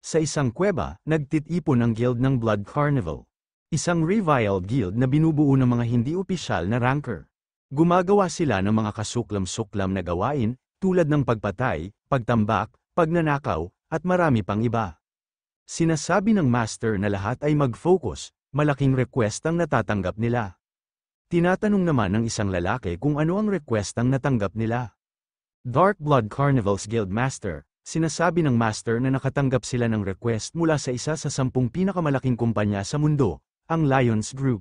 Sa isang kuweba, nagtitipon ang guild ng Blood Carnival. Isang reviled guild na binubuo ng mga hindi opisyal na ranker. Gumagawa sila ng mga kasuklam-suklam na gawain, tulad ng pagpatay, pagtambak, pagnanakaw, at marami pang iba. Sinasabi ng master na lahat ay mag-focus, malaking request ang natatanggap nila. Tinatanong naman ng isang lalaki kung ano ang request ang natanggap nila. Dark Blood Carnival's Guild Master, sinasabi ng master na nakatanggap sila ng request mula sa isa sa 10 pinakamalaking kumpanya sa mundo, ang Lions Group.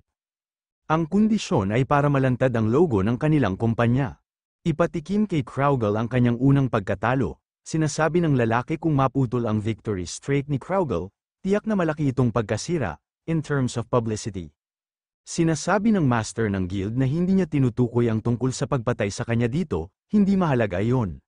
Ang kondisyon ay para malantad ang logo ng kanilang kumpanya. Ipatikim kay Kraugle ang kanyang unang pagkatalo. Sinasabi ng lalaki kung maputol ang victory streak ni Kraugle, tiyak na malaki itong pagkasira, in terms of publicity. Sinasabi ng master ng guild na hindi niya tinutukoy ang tungkol sa pagpatay sa kanya dito, hindi mahalaga iyon.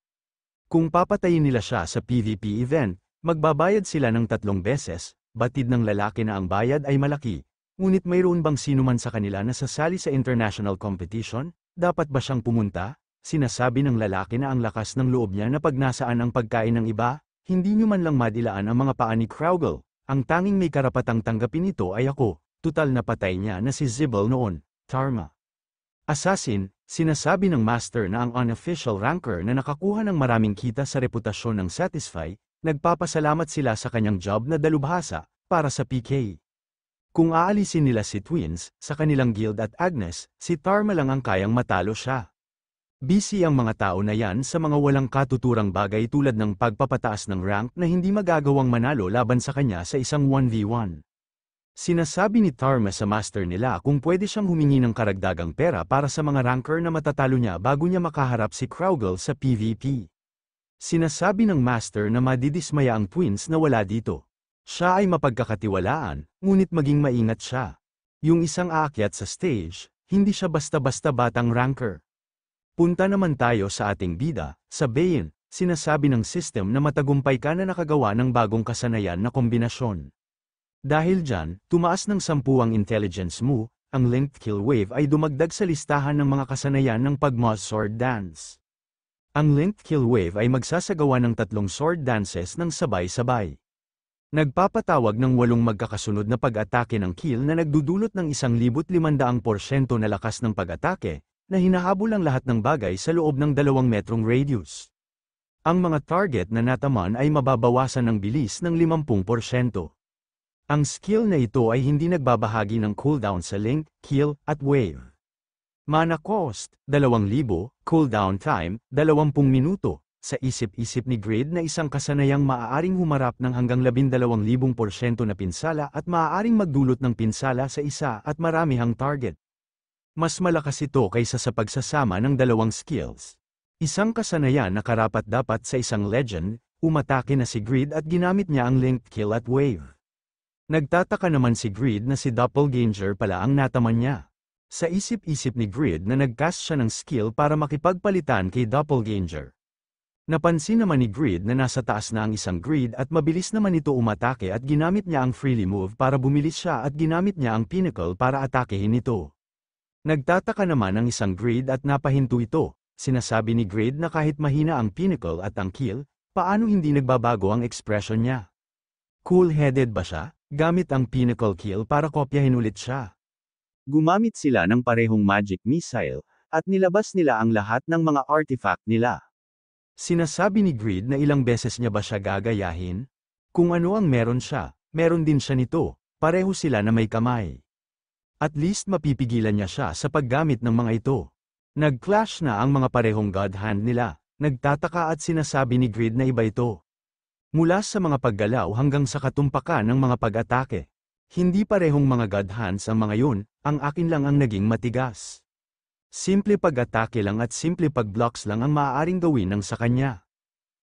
Kung papatayin nila siya sa PvP event, magbabayad sila ng 3 beses, batid ng lalaki na ang bayad ay malaki. Ngunit mayroon bang sinuman sa kanila na sasali sa international competition? Dapat ba siyang pumunta? Sinasabi ng lalaki na ang lakas ng loob niya na pag nasaan ang pagkain ng iba, hindi niyo man lang madilaan ang mga paa ni Kraugle. Ang tanging may karapatang tanggapin ito ay ako. Tutal na patay niya na si Zibel noon, Tarma. Assassin, sinasabi ng master na ang unofficial ranker na nakakuha ng maraming kita sa reputasyon ng Satisfy, nagpapasalamat sila sa kanyang job na dalubhasa, para sa PK. Kung aalisin nila si Twins, sa kanilang guild at Agnes, si Tarma lang ang kayang matalo siya. Busy ang mga tao na yan sa mga walang katuturang bagay tulad ng pagpapataas ng rank na hindi magagawang manalo laban sa kanya sa isang 1v1. Sinasabi ni Tarma sa master nila kung pwede siyang humingi ng karagdagang pera para sa mga ranker na matatalo niya bago niya makaharap si Kraugle sa PvP. Sinasabi ng master na madidismaya ang Twins na wala dito. Siya ay mapagkakatiwalaan, ngunit maging maingat siya. Yung isang aakyat sa stage, hindi siya basta-basta batang ranker. Punta naman tayo sa ating bida, sa Bayon, sinasabi ng system na matagumpay ka na nakagawa ng bagong kasanayan na kombinasyon. Dahil dyan, tumaas ng 10 ang intelligence mo, ang Linked Kill Wave ay dumagdag sa listahan ng mga kasanayan ng Pagmoz Sword Dance. Ang Linked Kill Wave ay magsasagawa ng 3 sword dances ng sabay-sabay. Nagpapatawag ng 8 magkakasunod na pag-atake ng kill na nagdudulot ng 1,500% na lakas ng pag-atake, na hinahabol ang lahat ng bagay sa loob ng 2 metrong radius. Ang mga target na nataman ay mababawasan ng bilis ng 50%. Ang skill na ito ay hindi nagbabahagi ng cooldown sa link, kill, at wave. Mana cost, 2,000, cooldown time, 20 minuto. Sa isip-isip ni Grid na isang kasanayang maaaring humarap ng hanggang 12,000% na pinsala at maaaring magdulot ng pinsala sa isa at maramihang target. Mas malakas ito kaysa sa pagsasama ng 2 skills. Isang kasanayan na karapat-dapat sa isang legend, umatake na si Grid at ginamit niya ang linked kill at wave. Nagtataka naman si Grid na si Doppelganger pala ang nataman niya. Sa isip-isip ni Grid na nag-cast siya ng skill para makipagpalitan kay Doppelganger. Napansin naman ni Grid na nasa taas na ang isang Grid at mabilis naman ito umatake at ginamit niya ang freely move para bumilis siya at ginamit niya ang pinnacle para atakehin ito. Nagtataka naman ang isang Grid at napahinto ito. Sinasabi ni Grid na kahit mahina ang pinnacle at ang kill, paano hindi nagbabago ang ekspresyon niya? Cool-headed ba siya? Gamit ang pinnacle kill para kopyahin ulit siya. Gumamit sila ng parehong magic missile, at nilabas nila ang lahat ng mga artifact nila. Sinasabi ni Grid na ilang beses niya ba siya gagayahin? Kung ano ang meron siya, meron din siya nito, pareho sila na may kamay. At least mapipigilan niya siya sa paggamit ng mga ito. Nag-clash na ang mga parehong god hand nila, nagtataka at sinasabi ni Grid na iba ito. Mula sa mga paggalaw hanggang sa katumpakan ng mga pag-atake. Hindi parehong mga god hands ang mga yun, ang akin lang ang naging matigas. Simple pag-atake lang at simple pag-blocks lang ang maaaring gawin ng sa kanya.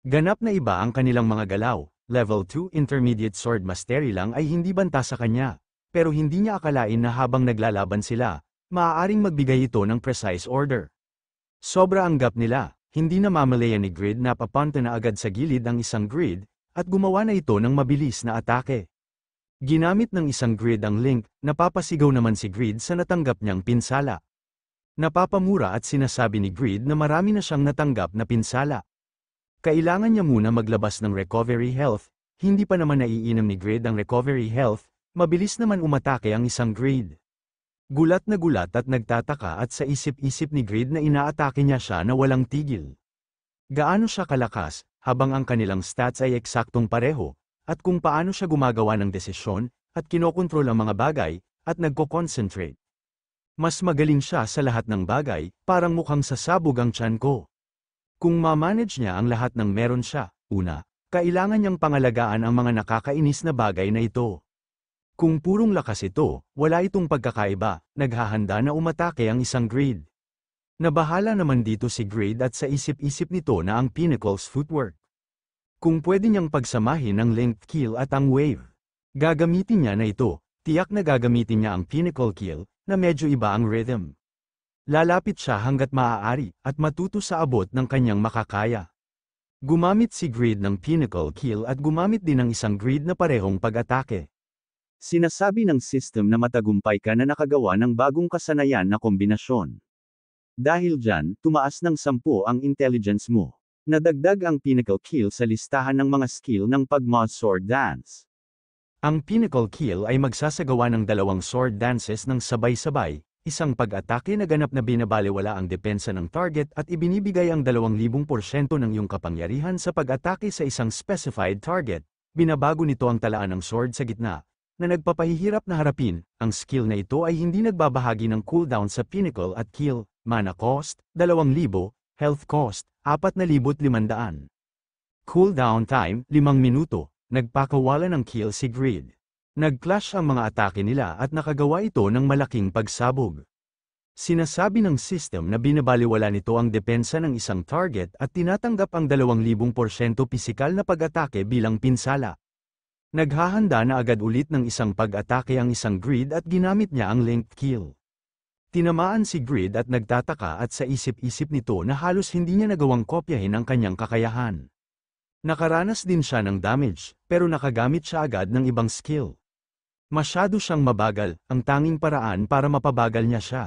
Ganap na iba ang kanilang mga galaw, level 2 intermediate sword mastery lang ay hindi banta sa kanya, pero hindi niya akalain na habang naglalaban sila, maaaring magbigay ito ng precise order. Sobra ang gap nila, hindi na mamalaya ni Grid na papunta na agad sa gilid ang isang Grid, at gumawa na ito ng mabilis na atake. Ginamit ng isang Grid ang link, napapasigaw naman si Grid sa natanggap niyang pinsala. Napapamura at sinasabi ni Grid na marami na siyang natanggap na pinsala. Kailangan niya muna maglabas ng recovery health, hindi pa naman naiinom ni Grid ang recovery health, mabilis naman umatake ang isang Grid. Gulat na gulat at nagtataka at sa isip-isip ni Grid na inaatake niya siya na walang tigil. Gaano siya kalakas, habang ang kanilang stats ay eksaktong pareho, at kung paano siya gumagawa ng desisyon, at kinokontrol ang mga bagay, at nagko-concentrate. Mas magaling siya sa lahat ng bagay, parang mukhang sasabog ang tiyan ko. Kung ma-manage niya ang lahat ng meron siya, una, kailangan niyang pangalagaan ang mga nakakainis na bagay na ito. Kung purong lakas ito, wala itong pagkakaiba, naghahanda na umatake ang isang Grid. Nabahala naman dito si Grid at sa isip-isip nito na ang Pinnacle's footwork. Kung pwede niyang pagsamahin ang length kill at ang wave, gagamitin niya na ito, tiyak na gagamitin niya ang Pinnacle kill, na medyo iba ang rhythm. Lalapit siya hanggat maaari, at matuto sa abot ng kanyang makakaya. Gumamit si Grid ng Pinnacle kill at gumamit din ng isang Grid na parehong pag-atake. Sinasabi ng system na matagumpay ka na nakagawa ng bagong kasanayan na kombinasyon. Dahil dyan, tumaas ng 10 ang intelligence mo. Nadagdag ang Pinnacle kill sa listahan ng mga skill ng Pagma Sword Dance. Ang Pinnacle kill ay magsasagawa ng 2 sword dances ng sabay-sabay, isang pag-atake na ganap na binabalewala ang depensa ng target at ibinibigay ang 2,000% ng iyong kapangyarihan sa pag-atake sa isang specified target. Binabago nito ang talaan ng sword sa gitna, na nagpapahihirap na harapin. Ang skill na ito ay hindi nagbabahagi ng cooldown sa Pinnacle at kill, mana cost, 2,000, health cost, 4,500. Cooldown time, 5 minuto, nagpakawala ng kill si Grid. Nag-clash ang mga atake nila at nakagawa ito ng malaking pagsabog. Sinasabi ng system na binabaliwala nito ang depensa ng isang target at tinatanggap ang 2,000% pisikal na pag-atake bilang pinsala. Naghahanda na agad ulit ng isang pag-atake ang isang Grid at ginamit niya ang length kill. Tinamaan si Grid at nagtataka at sa isip-isip nito na halos hindi niya nagawang kopyahin ang kanyang kakayahan. Nakaranas din siya ng damage, pero nakagamit siya agad ng ibang skill. Masyado siyang mabagal, ang tanging paraan para mapabagal niya siya.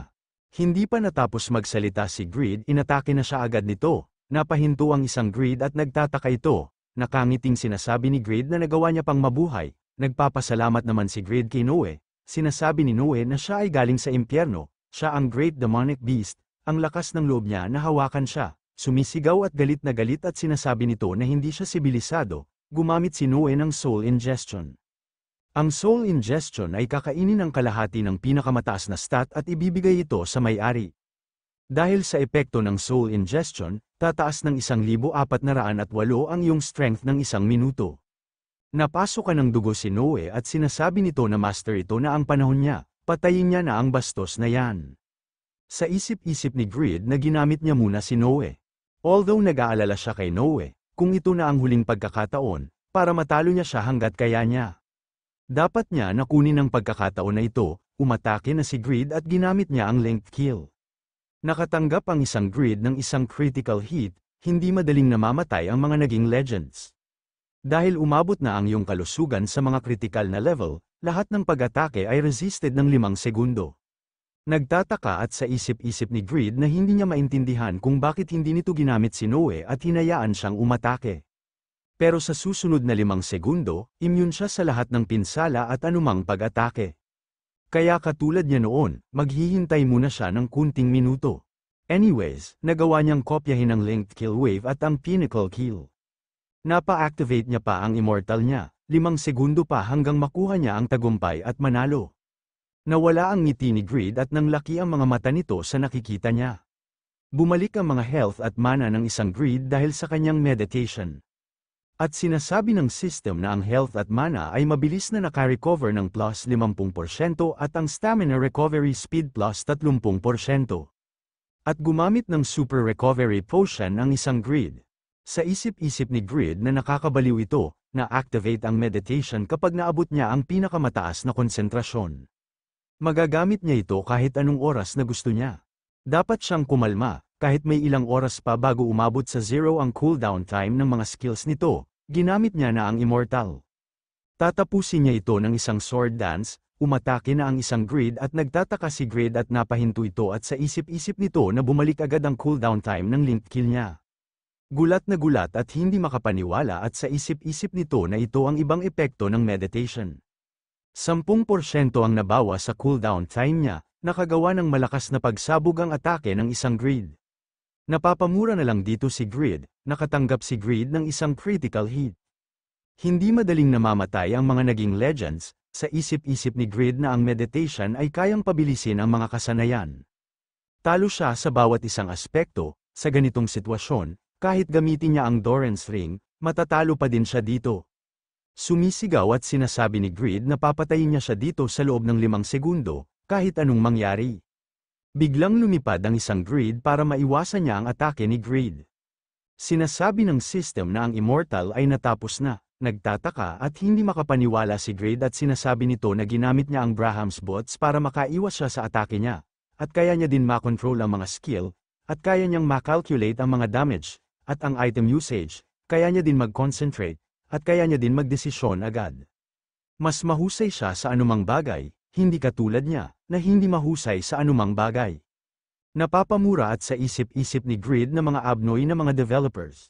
Hindi pa natapos magsalita si Grid, inatake na siya agad nito. Napahinto ang isang Grid at nagtataka ito. Nakangiting sinasabi ni Grid na nagawa niya pang mabuhay. Nagpapasalamat naman si Grid kay Noe. Sinasabi ni Noe na siya ay galing sa impyerno. Siya ang Great Demonic Beast. Ang lakas ng loob niya na hawakan siya. Sumisigaw at galit at sinasabi nito na hindi siya sibilisado. Gumamit si Noe ng Soul Ingestion. Ang Soul Ingestion ay kakainin ng kalahati ng pinakamataas na stat at ibibigay ito sa may-ari. Dahil sa epekto ng Soul Ingestion, tataas ng 1,408 ang iyong strength ng 1 minuto. Napasok ka ng dugo si Noe at sinasabi nito na master ito na ang panahon niya, patayin niya na ang bastos na yan. Sa isip-isip ni Grid na ginamit niya muna si Noe. Although nag-aalala siya kay Noe, kung ito na ang huling pagkakataon, para matalo niya siya hanggat kaya niya. Dapat niya na kunin ang pagkakataon na ito, umatake na si Grid at ginamit niya ang length kill. Nakatanggap ang isang Grid ng isang critical hit, hindi madaling namamatay ang mga naging legends. Dahil umabot na ang iyong kalusugan sa mga critical na level, lahat ng pag-atake ay resisted ng 5 segundo. Nagtataka at sa isip-isip ni Grid na hindi niya maintindihan kung bakit hindi nito ginamit si Noe at hinayaan siyang umatake. Pero sa susunod na 5 segundo, immune siya sa lahat ng pinsala at anumang pag-atake. Kaya katulad niya noon, maghihintay muna siya ng kunting minuto. Anyways, nagawa niyang kopyahin ang length kill wave at ang pinnacle kill. Napa-activate niya pa ang immortal niya, 5 segundo pa hanggang makuha niya ang tagumpay at manalo. Nawala ang ngiti ni Grid at nanglaki ang mga mata nito sa nakikita niya. Bumalik ang mga health at mana ng isang Grid dahil sa kanyang meditation. At sinasabi ng system na ang health at mana ay mabilis na naka-recover ng plus 50% at ang stamina recovery speed plus 30%. At gumamit ng super recovery potion ang isang Grid. Sa isip-isip ni Grid na nakakabaliw ito, na-activate ang meditation kapag naabot niya ang pinakamataas na konsentrasyon. Magagamit niya ito kahit anong oras na gusto niya. Dapat siyang kumalma, kahit may ilang oras pa bago umabot sa 0 ang cooldown time ng mga skills nito, ginamit niya na ang immortal. Tatapusin niya ito ng isang sword dance, umatake na ang isang Grid at nagtataka si Grid at napahinto ito at sa isip-isip nito na bumalik agad ang cooldown time ng link kill niya. Gulat na gulat at hindi makapaniwala at sa isip-isip nito na ito ang ibang epekto ng meditation. 10% ang nabawa sa cooldown time niya, nakagawa ng malakas na pagsabog ang atake ng isang grid. Napapamura na lang dito si Grid, nakatanggap si Grid ng isang critical hit. Hindi madaling namamatay ang mga naging legends, sa isip-isip ni Grid na ang meditation ay kayang pabilisin ang mga kasanayan. Talo siya sa bawat isang aspekto, sa ganitong sitwasyon, kahit gamitin niya ang Doran's Ring, matatalo pa din siya dito. Sumisigaw at sinasabi ni Grid na papatayin niya siya dito sa loob ng 5 segundo, kahit anong mangyari. Biglang lumipad ang isang Grid para maiwasan niya ang atake ni Grid. Sinasabi ng system na ang Immortal ay natapos na. Nagtataka at hindi makapaniwala si Grid at sinasabi nito na ginamit niya ang Braham's bots para makaiwas siya sa atake niya, at kaya niya din makontrol ang mga skill, at kaya niyang makalculate ang mga damage, at ang item usage, kaya niya din mag-concentrate, at kaya niya din magdesisyon agad. Mas mahusay siya sa anumang bagay, hindi katulad niya, na hindi mahusay sa anumang bagay. Napapamura at sa isip-isip ni Grid na mga abnoy na mga developers.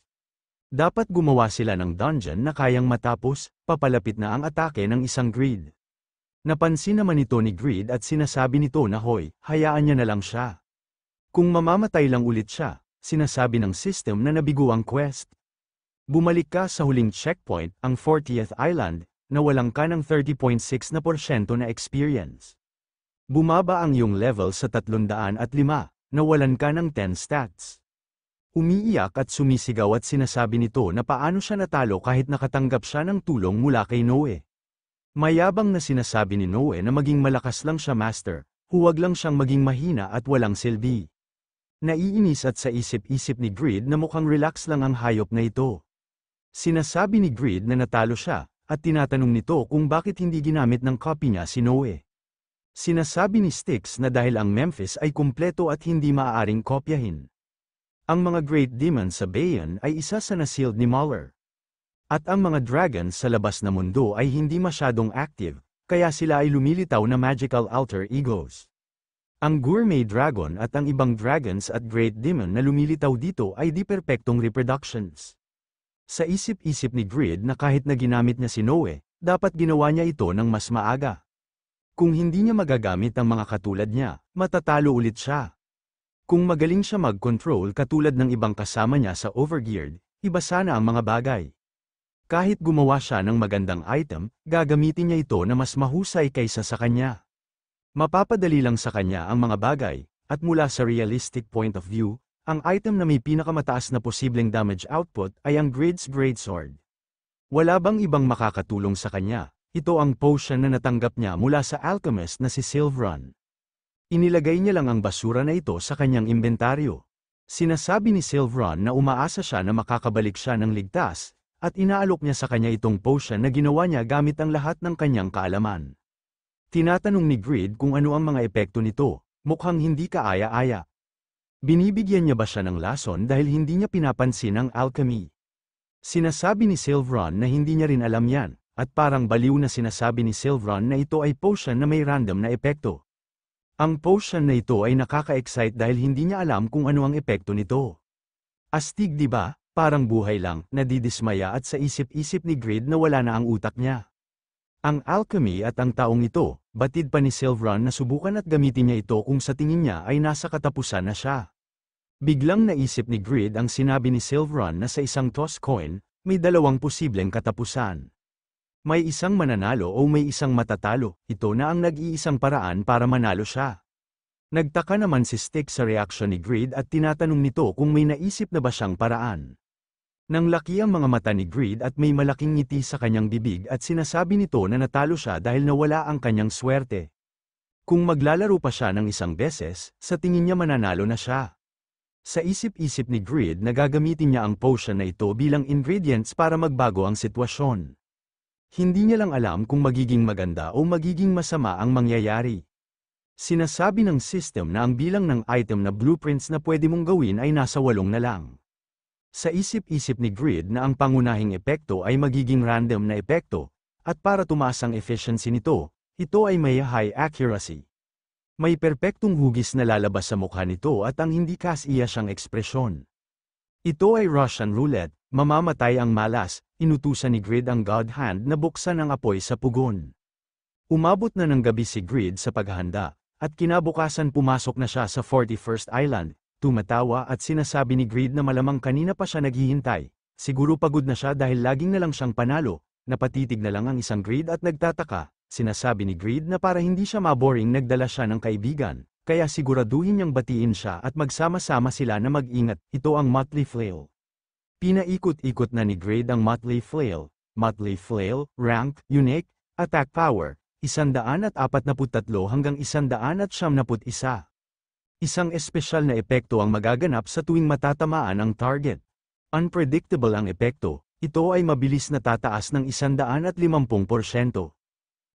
Dapat gumawa sila ng dungeon na kayang matapos, papalapit na ang atake ng isang Grid. Napansin naman ito ni Grid at sinasabi nito na hoy, hayaan niya na lang siya. Kung mamamatay lang ulit siya, sinasabi ng system na nabigo ang quest. Bumalik ka sa huling checkpoint, ang 40th Island, nawalan ka ng 30.6% na experience. Bumaba ang iyong level sa 305, nawalan ka ng 10 stats. Umiiyak at sumisigaw at sinasabi nito na paano siya natalo kahit nakatanggap siya ng tulong mula kay Noe. Mayabang na sinasabi ni Noe na maging malakas lang siya master, huwag lang siyang maging mahina at walang silbi. Naiinis at sa isip-isip ni Grid na mukhang relax lang ang hayop na ito. Sinasabi ni Grid na natalo siya, at tinatanong nito kung bakit hindi ginamit ng copy niya si Noe. Sinasabi ni Styx na dahil ang Memphis ay kumpleto at hindi maaaring kopyahin. Ang mga Great Demons sa Bayon ay isa sa na-sealed ni Mahler. At ang mga dragons sa labas na mundo ay hindi masyadong active, kaya sila ay lumilitaw na magical alter egos. Ang Gourmet Dragon at ang ibang dragons at Great Demon na lumilitaw dito ay di perpektong reproductions. Sa isip-isip ni Grid na kahit na ginamit niya si Noe, dapat ginawa niya ito ng mas maaga. Kung hindi niya magagamit ang mga katulad niya, matatalo ulit siya. Kung magaling siya mag-control katulad ng ibang kasama niya sa Overgeared, iba sana ang mga bagay. Kahit gumawa siya ng magandang item, gagamitin niya ito na mas mahusay kaysa sa kanya. Mapapadali lang sa kanya ang mga bagay, at mula sa realistic point of view, ang item na may pinakamataas na posibleng damage output ay ang Grid's Greatsword. Wala bang ibang makakatulong sa kanya? Ito ang potion na natanggap niya mula sa alchemist na si Sylvron. Inilagay niya lang ang basura na ito sa kanyang inventaryo. Sinasabi ni Sylvron na umaasa siya na makakabalik siya ng ligtas, at inaalok niya sa kanya itong potion na ginawa niya gamit ang lahat ng kanyang kaalaman. Tinatanong ni Grid kung ano ang mga epekto nito, mukhang hindi kaaya-aya. Binibigyan niya ba siya ng lason dahil hindi niya pinapansin ang alchemy? Sinasabi ni Sylvron na hindi niya rin alam yan, at parang baliw na sinasabi ni Sylvron na ito ay potion na may random na epekto. Ang potion na ito ay nakaka-excite dahil hindi niya alam kung ano ang epekto nito. Astig di ba? Parang buhay lang, nadidismaya at sa isip-isip ni Grid na wala na ang utak niya. Ang alchemy at ang taong ito, batid pa ni Sylvron na subukan at gamitin niya ito kung sa tingin niya ay nasa katapusan na siya. Biglang naisip ni Grid ang sinabi ni Sylvron na sa isang toss coin, may dalawang posibleng katapusan. May isang mananalo o may isang matatalo, ito na ang nag-iisang paraan para manalo siya. Nagtaka naman si Styx sa reaksyon ni Grid at tinatanong nito kung may naisip na ba siyang paraan. Nang laki ang mga mata ni Grid at may malaking ngiti sa kanyang bibig at sinasabi nito na natalo siya dahil nawala ang kanyang swerte. Kung maglalaro pa siya ng isang beses, sa tingin niya mananalo na siya. Sa isip-isip ni Grid na gagamitin niya ang potion na ito bilang ingredients para magbago ang sitwasyon. Hindi niya lang alam kung magiging maganda o magiging masama ang mangyayari. Sinasabi ng system na ang bilang ng item na blueprints na pwede mong gawin ay nasa 8 na lang. Sa isip-isip ni Grid na ang pangunahing epekto ay magiging random na epekto, at para tumaas ang efficiency nito, ito ay may high accuracy. May perpektong hugis na lalabas sa mukha nito at ang hindi kas-iya siyang ekspresyon. Ito ay Russian roulette, mamamatay ang malas, inutusan ni Grid ang God Hand na buksan ang apoy sa pugon. Umabot na ng gabi si Grid sa paghahanda, at kinabukasan pumasok na siya sa 41st Island, tumatawa at sinasabi ni Grid na malamang kanina pa siya naghihintay. Siguro pagod na siya dahil laging na lang siyang panalo, napatitig na lang ang isang Grid at nagtataka. Sinasabi ni Grid na para hindi siya maboring nagdala siya ng kaibigan, kaya siguraduhin niyang batiin siya at magsama-sama sila na mag-ingat. Ito ang Motley Flail. Pinaikot-ikot na ni Grid ang Motley Flail. Motley Flail, rank, unique, attack power, 143 hanggang 171. Isang espesyal na epekto ang magaganap sa tuwing matatamaan ang target. Unpredictable ang epekto, ito ay mabilis na tataas ng 150%.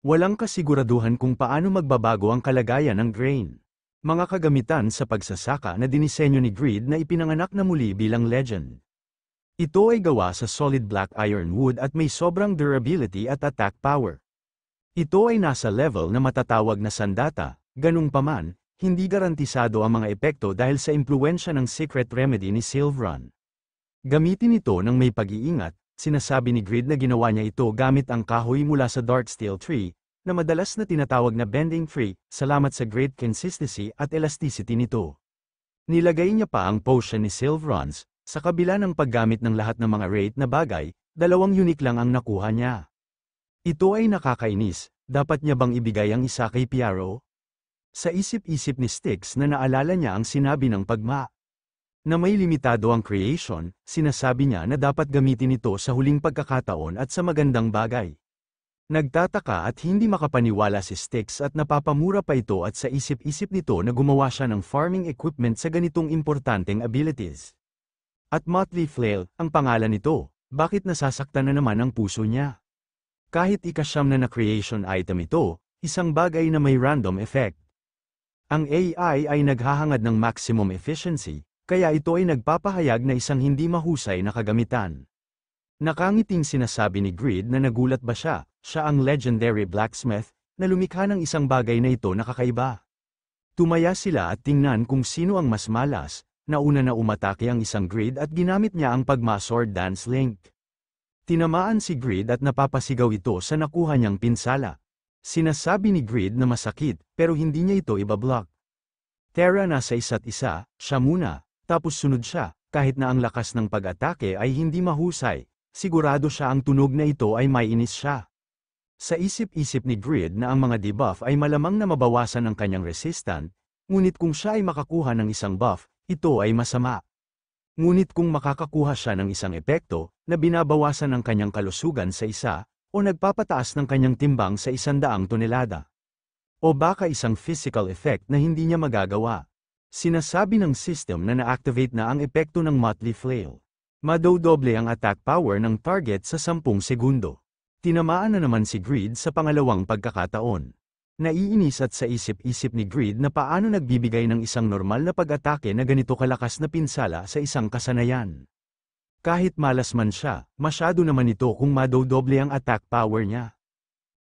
Walang kasiguraduhan kung paano magbabago ang kalagayan ng grain. Mga kagamitan sa pagsasaka na dinisenyo ni Grid na ipinanganak na muli bilang legend. Ito ay gawa sa solid black iron wood at may sobrang durability at attack power. Ito ay nasa level na matatawag na sandata, ganung paman, hindi garantisado ang mga epekto dahil sa impluwensya ng secret remedy ni Silvron. Gamitin ito ng may pag-iingat. Sinasabi ni Grid na ginawa niya ito gamit ang kahoy mula sa dark steel tree, na madalas na tinatawag na bending tree, salamat sa great consistency at elasticity nito. Nilagay niya pa ang potion ni Silvrons, sa kabila ng paggamit ng lahat ng mga rate na bagay, 2 unique lang ang nakuha niya. Ito ay nakakainis, dapat niya bang ibigay ang isa kay Piaro? Sa isip-isip ni Styx na naalala niya ang sinabi ng pagma. Na may limitado ang creation, sinasabi niya na dapat gamitin ito sa huling pagkakataon at sa magandang bagay. Nagtataka at hindi makapaniwala si Styx at napapamura pa ito at sa isip-isip nito na gumawa siya ng farming equipment sa ganitong importanteng abilities. At Motley Flail, ang pangalan nito, bakit nasasaktan na naman ang puso niya? Kahit ikasyam na creation item ito, isang bagay na may random effect. Ang AI ay naghahangad ng maximum efficiency, kaya ito ay nagpapahayag na isang hindi mahusay na kagamitan. Nakangiting sinasabi ni Grid na nagulat ba siya ang legendary blacksmith, na lumikha ng isang bagay na ito na kakaiba. Tumaya sila at tingnan kung sino ang mas malas, nauna na umatake ang isang Grid at ginamit niya ang pagma-sword dance link. Tinamaan si Grid at napapasigaw ito sa nakuha niyang pinsala. Sinasabi ni Grid na masakit, pero hindi niya ito ibablock. Terra na sa isa't isa, siya muna. Tapos sunod siya, kahit na ang lakas ng pag-atake ay hindi mahusay, sigurado siya ang tunog na ito ay maiinis siya. Sa isip-isip ni Grid na ang mga debuff ay malamang na mabawasan ang kanyang resistant, ngunit kung siya ay makakuha ng isang buff, ito ay masama. Ngunit kung makakakuha siya ng isang epekto, na binabawasan ang kanyang kalusugan sa isa, o nagpapataas ng kanyang timbang sa 100 tonelada. O baka isang physical effect na hindi niya magagawa. Sinasabi ng system na na-activate na ang epekto ng Motley Flail. Madodoble ang attack power ng target sa 10 segundo. Tinamaan na naman si Grid sa pangalawang pagkakataon. Naiinis at sa isip-isip ni Grid na paano nagbibigay ng isang normal na pag-atake na ganito kalakas na pinsala sa isang kasanayan. Kahit malas man siya, masyado naman ito kung madodoble ang attack power niya.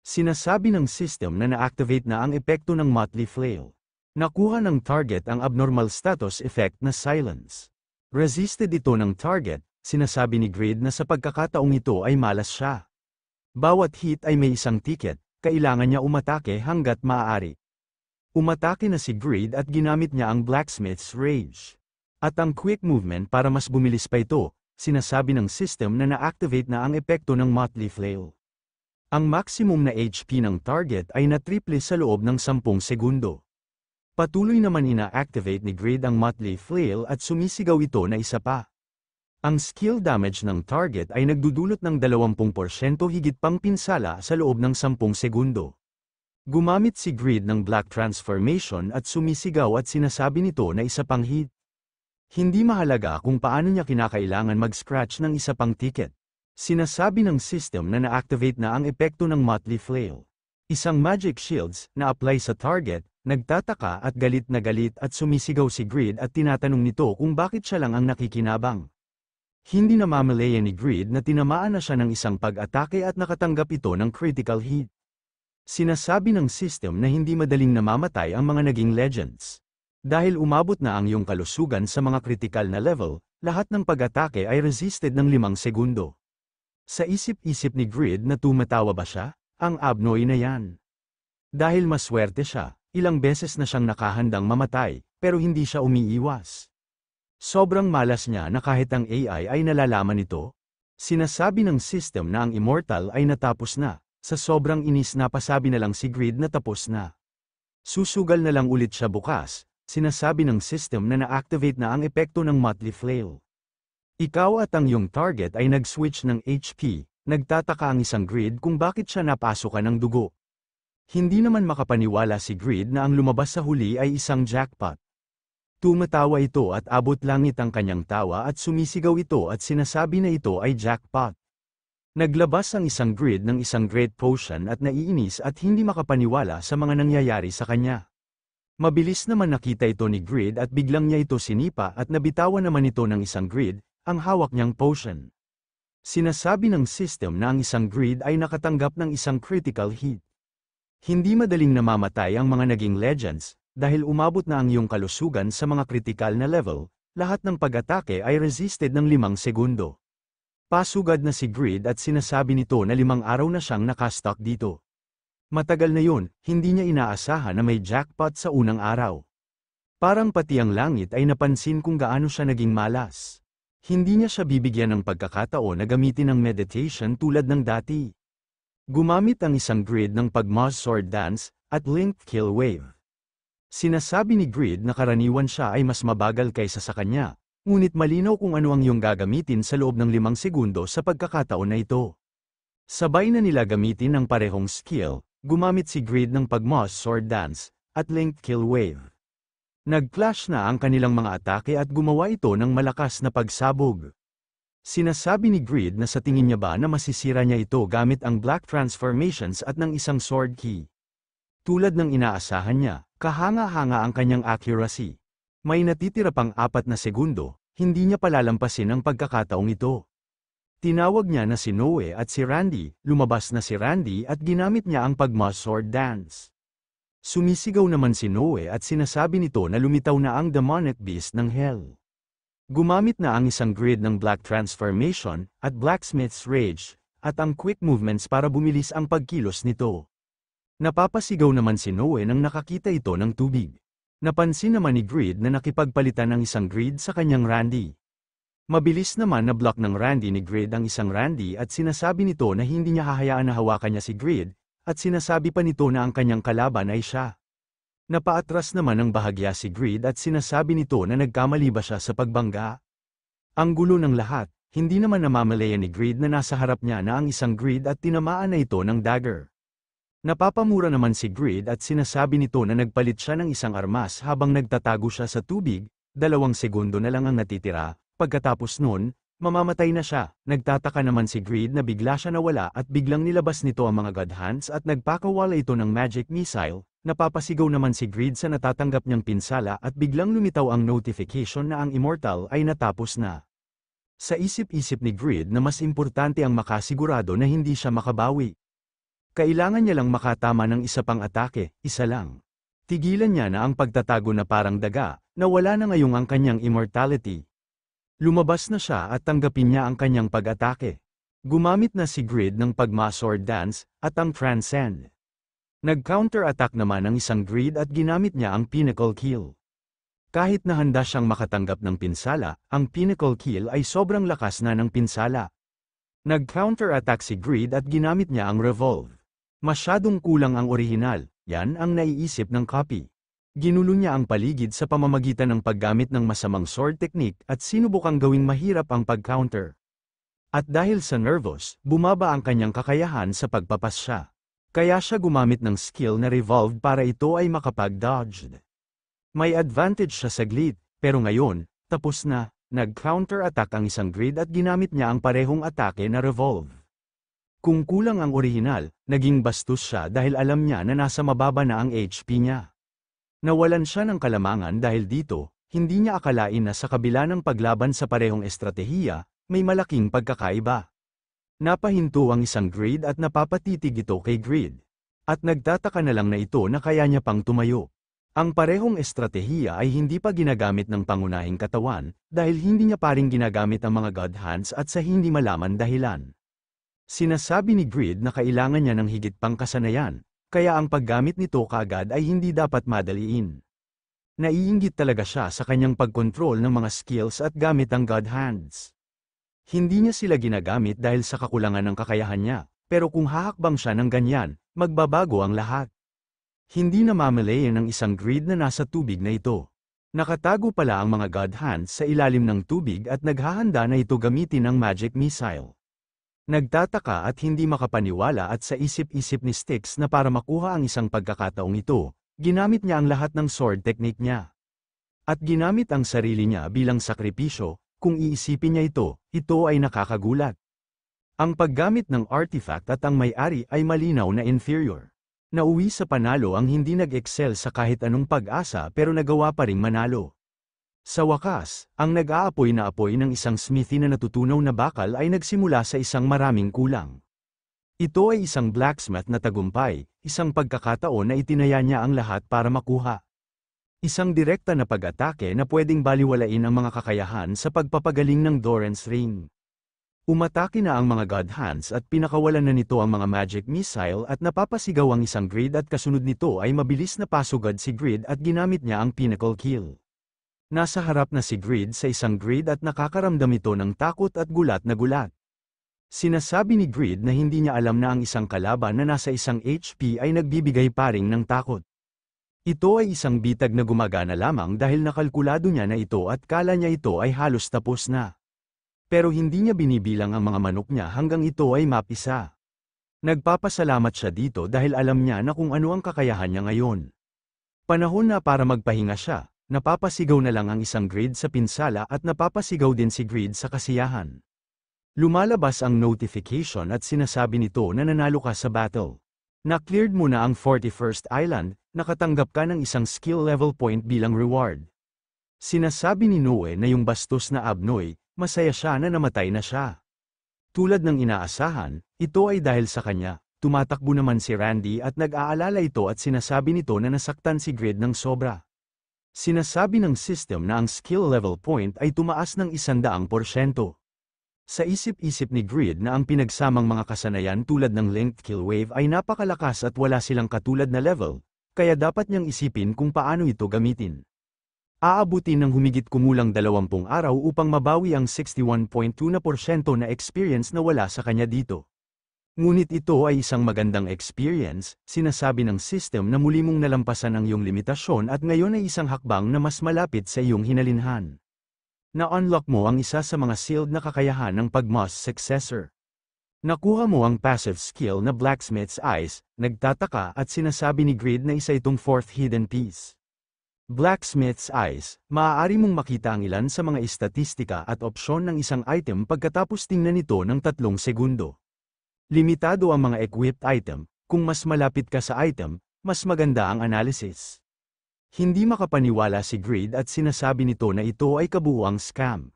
Sinasabi ng system na na-activate na ang epekto ng Motley Flail. Nakuha ng target ang abnormal status effect na silence. Resisted ito ng target, sinasabi ni Grid na sa pagkakataong ito ay malas siya. Bawat hit ay may isang ticket, kailangan niya umatake hanggat maaari. Umatake na si Grid at ginamit niya ang Blacksmith's Rage. At ang quick movement para mas bumilis pa ito, sinasabi ng system na na-activate na ang epekto ng Motley Flail. Ang maximum na HP ng target ay na-triple sa loob ng 10 segundo. Patuloy naman ina-activate ni Grid ang Motley Flail at sumisigaw ito na isa pa. Ang skill damage ng target ay nagdudulot ng 20% higit pang pinsala sa loob ng 10 segundo. Gumamit si Grid ng Black Transformation at sumisigaw at sinasabi nito na isa pang hit. Hindi mahalaga kung paano niya kinakailangan mag-scratch ng isa pang ticket. Sinasabi ng system na na-activate na ang epekto ng Motley Flail. Isang magic shields na apply sa target, nagtataka at galit at sumisigaw si Grid at tinatanong nito kung bakit siya lang ang nakikinabang. Hindi namamalaya ni Grid na tinamaan na siya ng isang pag-atake at nakatanggap ito ng critical hit. Sinasabi ng system na hindi madaling namamatay ang mga naging legends. Dahil umabot na ang iyong kalusugan sa mga critical na level, lahat ng pag-atake ay resisted ng 5 segundo. Sa isip-isip ni Grid na tumatawa ba siya? Ang Abnoy na yan. Dahil maswerte siya, ilang beses na siyang nakahandang mamatay, pero hindi siya umiiwas. Sobrang malas niya na kahit ang AI ay nalalaman ito. Sinasabi ng system na ang Immortal ay natapos na, sa sobrang inis na pasabi na lang si Grid na tapos na. Susugal na lang ulit siya bukas, sinasabi ng system na na-activate na ang epekto ng Motley Flail. Ikaw at ang iyong target ay nag-switch ng HP, nagtataka ang isang Grid kung bakit siya napasukan ng dugo. Hindi naman makapaniwala si Grid na ang lumabas sa huli ay isang jackpot. Tumatawa ito at abot langit ang kanyang tawa at sumisigaw ito at sinasabi na ito ay jackpot. Naglabas ang isang Grid ng isang great potion at naiinis at hindi makapaniwala sa mga nangyayari sa kanya. Mabilis naman nakita ito ni Grid at biglang niya ito sinipa at nabitawan naman ito ng isang Grid, ang hawak niyang potion. Sinasabi ng system na ang isang Grid ay nakatanggap ng isang critical hit. Hindi madaling namamatay ang mga naging legends, dahil umabot na ang iyong kalusugan sa mga critical na level, lahat ng pag-atake ay resisted ng 5 segundo. Pasugad na si Grid at sinasabi nito na 5 araw na siyang nakastock dito. Matagal na yun, hindi niya inaasahan na may jackpot sa unang araw. Parang pati ang langit ay napansin kung gaano siya naging malas. Hindi niya siya bibigyan ng pagkakataon na gamitin ang meditation tulad ng dati. Gumamit ang isang Grid ng pag-Moz Sword Dance at Link Kill Wave. Sinasabi ni Grid na karaniwan siya ay mas mabagal kaysa sa kanya. Ngunit malinaw kung ano ang iyong gagamitin sa loob ng 5 segundo sa pagkakataon na ito. Sabay na nila gamitin ang parehong skill, gumamit si Grid ng pag-Moz Sword Dance, at Link Kill Wave. Nag-flash na ang kanilang mga atake at gumawa ito ng malakas na pagsabog. Sinasabi ni Grid na sa tingin niya ba na masisira niya ito gamit ang Black Transformations at ng isang Sword Key. Tulad ng inaasahan niya, kahanga-hanga ang kanyang accuracy. May natitira pang 4 na segundo, hindi niya palalampasin ang pagkakataong ito. Tinawag niya na si Noe at si Randy, lumabas na si Randy at ginamit niya ang pag-Moz Sword Dance. Sumisigaw naman si Noe at sinasabi nito na lumitaw na ang demonic beast ng hell. Gumamit na ang isang Grid ng Black Transformation at Blacksmith's Rage, at ang quick movements para bumilis ang pagkilos nito. Napapasigaw naman si Noe nang nakakita ito ng tubig. Napansin naman ni Grid na nakipagpalitan ang isang Grid sa kanyang Randy. Mabilis naman na block ng Randy ni Grid ang isang Randy at sinasabi nito na hindi niya hahayaan na hawakan niya si Grid, at sinasabi pa nito na ang kanyang kalaban ay siya. Napaatras naman ng bahagya si Grid at sinasabi nito na nagkamali ba siya sa pagbangga. Ang gulo ng lahat, hindi naman namamalayan ni Grid na nasa harap niya na ang isang Grid at tinamaan na ito ng dagger. Napapamura naman si Grid at sinasabi nito na nagpalit siya ng isang armas habang nagtatago siya sa tubig, 2 segundo na lang ang natitira, pagkatapos nun, mamamatay na siya. Nagtataka naman si Grid na bigla siya nawala at biglang nilabas nito ang mga God Hands at nagpakawala ito ng magic missile. Napapasigaw naman si Grid sa natatanggap niyang pinsala at biglang lumitaw ang notification na ang Immortal ay natapos na. Sa isip-isip ni Grid na mas importante ang makasigurado na hindi siya makabawi. Kailangan niya lang makatama ng isa pang atake, isa lang. Tigilan niya na ang pagtatago na parang daga, na wala na ngayong ang kanyang immortality. Lumabas na siya at tanggapin niya ang kanyang pag-atake. Gumamit na si Grid ng pag-Moz Sword Dance, at ang Transcend. Nag-counter-attack naman ang isang Grid at ginamit niya ang Pinnacle Kill. Kahit na handa siyang makatanggap ng pinsala, ang Pinnacle Kill ay sobrang lakas na ng pinsala. Nag-counter-attack si Grid at ginamit niya ang Revolve. Masyadong kulang ang orihinal, yan ang naiisip ng copy. Ginulo niya ang paligid sa pamamagitan ng paggamit ng masamang sword technique at sinubukang gawing mahirap ang pag-counter. At dahil sa nervous, bumaba ang kanyang kakayahan sa pagpapasya. Kaya siya gumamit ng skill na Revolve para ito ay makapag-dodged. May advantage siya saglit, pero ngayon, tapos na, nag-counter-attack ang isang Grid at ginamit niya ang parehong atake na Revolve. Kung kulang ang orihinal, naging bastos siya dahil alam niya na nasa mababa na ang HP niya. Nawalan siya ng kalamangan dahil dito, hindi niya akalain na sa kabila ng paglaban sa parehong estratehiya, may malaking pagkakaiba. Napahinto ang isang Grid at napapatitig ito kay Grid. At nagtataka na lang na ito na kaya niya pang tumayo. Ang parehong estratehiya ay hindi pa ginagamit ng pangunahing katawan, dahil hindi niya paring ginagamit ang mga God Hands at sa hindi malaman dahilan. Sinasabi ni Grid na kailangan niya ng higit pang kasanayan, kaya ang paggamit nito kaagad ay hindi dapat madaliin. Naiinggit talaga siya sa kanyang pagkontrol ng mga skills at gamit ang God Hands. Hindi niya sila ginagamit dahil sa kakulangan ng kakayahan niya, pero kung hahakbang siya ng ganyan, magbabago ang lahat. Hindi namamalayan ng isang Grid na nasa tubig na ito. Nakatago pala ang mga God Hands sa ilalim ng tubig at naghahanda na ito gamitin ang magic missile. Nagtataka at hindi makapaniwala at sa isip-isip ni Styx na para makuha ang isang pagkakataong ito, ginamit niya ang lahat ng sword technique niya. At ginamit ang sarili niya bilang sakripisyo, kung iisipin niya ito ay nakakagulat. Ang paggamit ng artifact at ang may-ari ay malinaw na inferior. Nauwi sa panalo ang hindi nag-excel sa kahit anong pag-asa pero nagawa pa ring manalo. Sa wakas, ang nag-aapoy na apoy ng isang smithy na natutunaw na bakal ay nagsimula sa isang maraming kulang. Ito ay isang blacksmith na tagumpay, isang pagkakataon na itinaya niya ang lahat para makuha. Isang direkta na pag-atake na pwedeng baliwalain ang mga kakayahan sa pagpapagaling ng Doran's Ring. Umatake na ang mga God Hands at pinakawalan na nito ang mga magic missile at napapasigaw ang isang Grid at kasunod nito ay mabilis na pasugad si Grid at ginamit niya ang pinnacle kill. Nasa harap na si Grid sa isang Grid at nakakaramdam ito ng takot at gulat na gulat. Sinasabi ni Grid na hindi niya alam na ang isang kalaban na nasa isang HP ay nagbibigay paring ng takot. Ito ay isang bitag na gumagana lamang dahil nakalkulado niya na ito at kala niya ito ay halos tapos na. Pero hindi niya binibilang ang mga manok niya hanggang ito ay mapisa. Nagpapasalamat siya dito dahil alam niya na kung ano ang kakayahan niya ngayon. Panahon na para magpahinga siya, napapasigaw na lang ang isang Grid sa pinsala at napapasigaw din si Grid sa kasiyahan. Lumalabas ang notification at sinasabi nito na nanalo ka sa battle. Na-cleared mo na ang 41st Island, nakatanggap ka ng isang skill level point bilang reward. Sinasabi ni Noe na yung bastos na Abnoy, masaya siya na namatay na siya. Tulad ng inaasahan, ito ay dahil sa kanya, tumatakbo naman si Randy at nag-aalala ito at sinasabi nito na nasaktan si Grid ng sobra. Sinasabi ng system na ang skill level point ay tumaas ng 100%. Sa isip-isip ni Grid na ang pinagsamang mga kasanayan tulad ng linked kill wave ay napakalakas at wala silang katulad na level, kaya dapat niyang isipin kung paano ito gamitin. Aabutin ng humigit kumulang 20 araw upang mabawi ang 61.2% na experience na wala sa kanya dito. Ngunit ito ay isang magandang experience, sinasabi ng system na muli mong nalampasan ang iyong limitasyon at ngayon ay isang hakbang na mas malapit sa iyong hinalinhan. Na-unlock mo ang isa sa mga sealed na kakayahan ng Pagmas Successor. Nakuha mo ang passive skill na Blacksmith's Eyes, nagtataka at sinasabi ni Grid na isa itong fourth hidden piece. Blacksmith's Eyes, maaari mong makita ang ilan sa mga istatistika at opsyon ng isang item pagkatapos tingnan ito ng 3 segundo. Limitado ang mga equipped item, kung mas malapit ka sa item, mas maganda ang analysis. Hindi makapaniwala si Grid at sinasabi nito na ito ay kabuuang scam.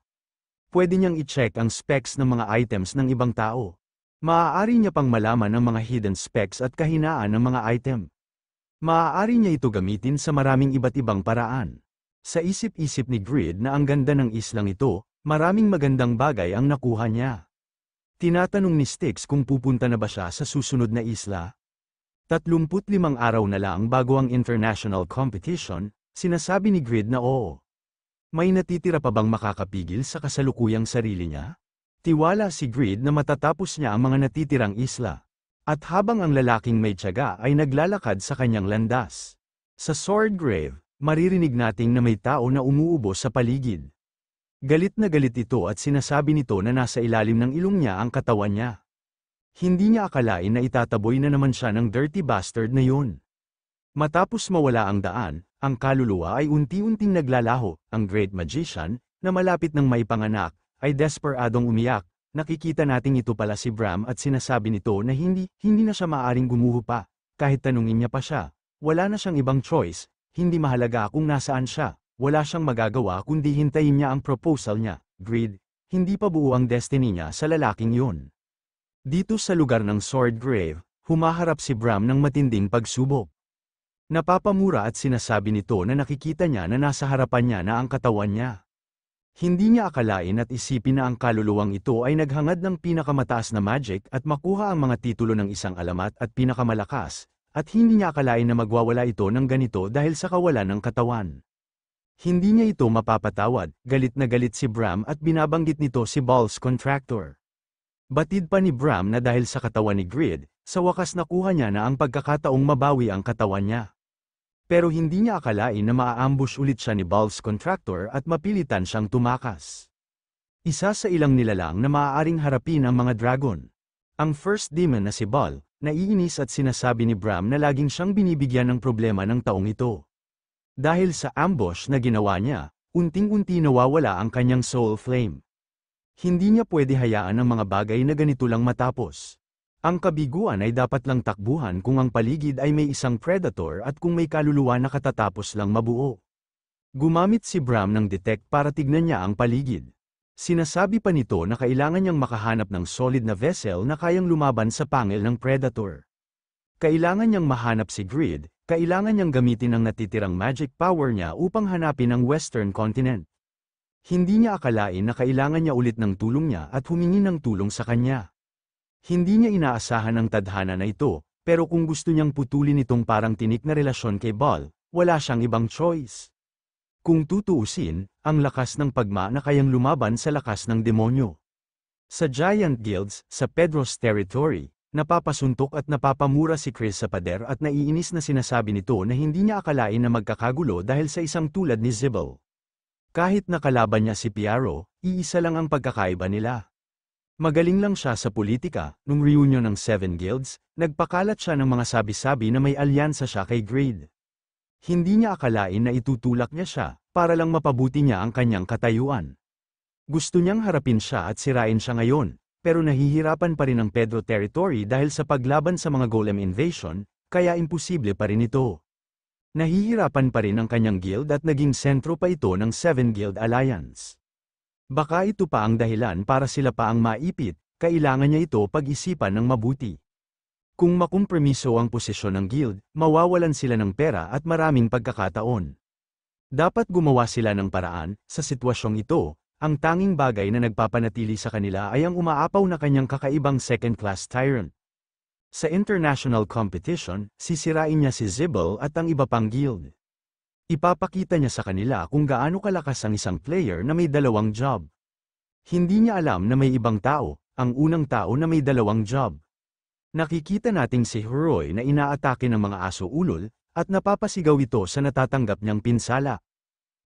Pwede niyang i-check ang specs ng mga items ng ibang tao. Maaari niya pang malaman ang mga hidden specs at kahinaan ng mga item. Maaari niya ito gamitin sa maraming iba't ibang paraan. Sa isip-isip ni Grid na ang ganda ng islang ito, maraming magandang bagay ang nakuha niya. Tinatanong ni Styx kung pupunta na ba siya sa susunod na isla. 35 araw na lang bago ang international competition, sinasabi ni Grid na oo. May natitira pa bang makakapigil sa kasalukuyang sarili niya? Tiwala si Grid na matatapos niya ang mga natitirang isla. At habang ang lalaking may tiyaga ay naglalakad sa kanyang landas. Sa Sword Grave, maririnig nating na may tao na umuubo sa paligid. Galit na galit ito at sinasabi nito na nasa ilalim ng ilong niya ang katawan niya. Hindi niya akalain na itataboy na naman siya ng dirty bastard na yun. Matapos mawala ang daan, ang kaluluwa ay unti-unting naglalaho. Ang Great Magician, na malapit ng maipanganak, ay desperadong umiyak. Nakikita nating ito pala si Bram at sinasabi nito na hindi na siya maaaring gumuho pa. Kahit tanungin niya pa siya, wala na siyang ibang choice, hindi mahalaga kung nasaan siya, wala siyang magagawa kundi hintayin niya ang proposal niya. Grid, hindi pa buo ang destiny niya sa lalaking yun. Dito sa lugar ng Sword Grave, humaharap si Bram ng matinding pagsubok. Napapamura at sinasabi nito na nakikita niya na nasa harapan niya na ang katawan niya. Hindi niya akalain at isipin na ang kaluluwang ito ay naghangad ng pinakamataas na magic at makuha ang mga titulo ng isang alamat at pinakamalakas, at hindi niya akalain na magwawala ito ng ganito dahil sa kawalan ng katawan. Hindi niya ito mapapatawad, galit na galit si Bram at binabanggit nito si Ball's contractor. Batid pa ni Bram na dahil sa katawan ni Grid, sa wakas nakuha niya na ang pagkakataong mabawi ang katawan niya. Pero hindi niya akalain na maa-ambush ulit siya ni Ball's contractor at mapilitan siyang tumakas. Isa sa ilang nilalang na maaaring harapin ang mga dragon. Ang first demon na si Ball, naiinis at sinasabi ni Bram na laging siyang binibigyan ng problema ng taong ito. Dahil sa ambush na ginawa niya, unting-unti nawawala ang kanyang soul flame. Hindi niya pwede hayaan ang mga bagay na ganito lang matapos. Ang kabiguan ay dapat lang takbuhan kung ang paligid ay may isang predator at kung may kaluluwa na katatapos lang mabuo. Gumamit si Bram ng detect para tignan niya ang paligid. Sinasabi pa nito na kailangan niyang makahanap ng solid na vessel na kayang lumaban sa pangil ng predator. Kailangan niyang mahanap si Grid, kailangan niyang gamitin ang natitirang magic power niya upang hanapin ang Western Continent. Hindi niya akalain na kailangan niya ulit ng tulong niya at humingi ng tulong sa kanya. Hindi niya inaasahan ang tadhana na ito, pero kung gusto niyang putulin itong parang tinik na relasyon kay Ball, wala siyang ibang choice. Kung tutuusin, ang lakas ng pagma na kayang lumaban sa lakas ng demonyo. Sa Giant Guilds, sa Pedro's territory, napapasuntok at napapamura si Chris sa pader at naiinis na sinasabi nito na hindi niya akalain na magkakagulo dahil sa isang tulad ni Zibble. Kahit nakalaban niya si Piaro, iisa lang ang pagkakaiba nila. Magaling lang siya sa politika. Nung reunion ng Seven Guilds, nagpakalat siya ng mga sabi-sabi na may alyansa siya kay Grid. Hindi niya akalain na itutulak niya siya, para lang mapabuti niya ang kanyang katayuan. Gusto niyang harapin siya at sirain siya ngayon, pero nahihirapan pa rin ang Pedro territory dahil sa paglaban sa mga golem invasion, kaya imposible pa rin ito. Nahihirapan pa rin ang kanyang guild at naging sentro pa ito ng Seven Guild Alliance. Baka ito pa ang dahilan para sila pa ang maipit, kailangan niya ito pag-isipan ng mabuti. Kung makompromiso ang posisyon ng guild, mawawalan sila ng pera at maraming pagkakataon. Dapat gumawa sila ng paraan, sa sitwasyong ito, ang tanging bagay na nagpapanatili sa kanila ay ang umaapaw na kanyang kakaibang second-class tyrant. Sa international competition, sisirain niya si Zibble at ang iba pang guild. Ipapakita niya sa kanila kung gaano kalakas ang isang player na may dalawang job. Hindi niya alam na may ibang tao, ang unang tao na may dalawang job. Nakikita nating si Huroy na inaatake ng mga aso-ulol, at napapasigaw ito sa natatanggap niyang pinsala.